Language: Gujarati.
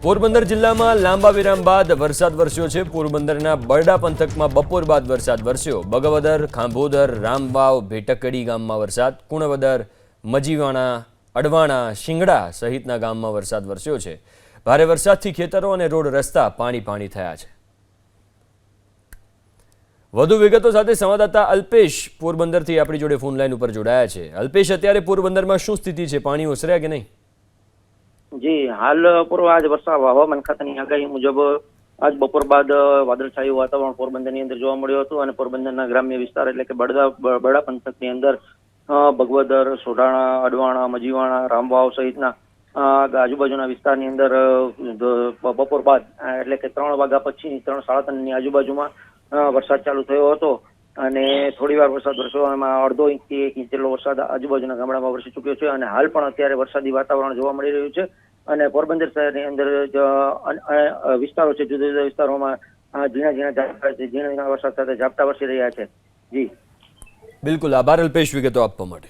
પોરબંદર જિલ્લામાં લાંબા વિરામ બાદ વરસાદ વરસ્યો છે। પોરબંદરના બરડા પંથકમાં બપોર બાદ વરસાદ વરસ્યો। બગવદર, ખાંભોદર, રામવાવ, ભેટકડી ગામમાં વરસાદ, કુણવદર, મજીવાણા, અડવાણા, શિંગડા સહિતના ગામમાં વરસાદ વરસ્યો છે। ભારે વરસાદથી ખેતરો અને રોડ રસ્તા પાણી થયા છે। વધુ વિગતો સાથે સંવાદદાતા અલ્પેશ પોરબંદરથી આપણી જોડે ફોન લાઈન ઉપર જોડાયા છે। અલ્પેશ, અત્યારે પોરબંદરમાં શું સ્થિતિ છે? પાણી ઓસર્યા કે નહીં? જી, હાલ પૂર્વ આજ હવામાન ખાતાની આગાહી મુજબ આજ બપોર બાદ વાદળછાયું વાતાવરણ પોરબંદરની અંદર જોવા મળ્યું હતું અને પોરબંદરના ગ્રામ્ય વિસ્તાર એટલે કે બરડા પંથકની અંદર બગવદર, સોઢાણા, અડવાણા, મજીવાણા, રામવાવ સહિતના આજુબાજુના વિસ્તારની અંદર બપોર બાદ એટલે કે 3 વાગ્યા પછી 3-3:30ની આજુબાજુમાં વરસાદ ચાલુ થયો હતો અને થોડી વાર વરસાદ વરસ્યો। એમાં અડધો ઇંચથી 1 ઇંચ જેટલો વરસાદ આજુબાજુના ગામડામાં વરસી ચૂક્યો છે અને હાલ પણ અત્યારે વરસાદી વાતાવરણ જોવા મળી રહ્યું છે અને પોરબંદર શહેરની અંદર વિસ્તારો છે, જુદા જુદા વિસ્તારોમાં ઝીણા વરસાદ સાથે ઝાપટા વરસી રહ્યા છે। જી બિલકુલ, આભાર અલ્પેશ વિગતો આપવા માટે।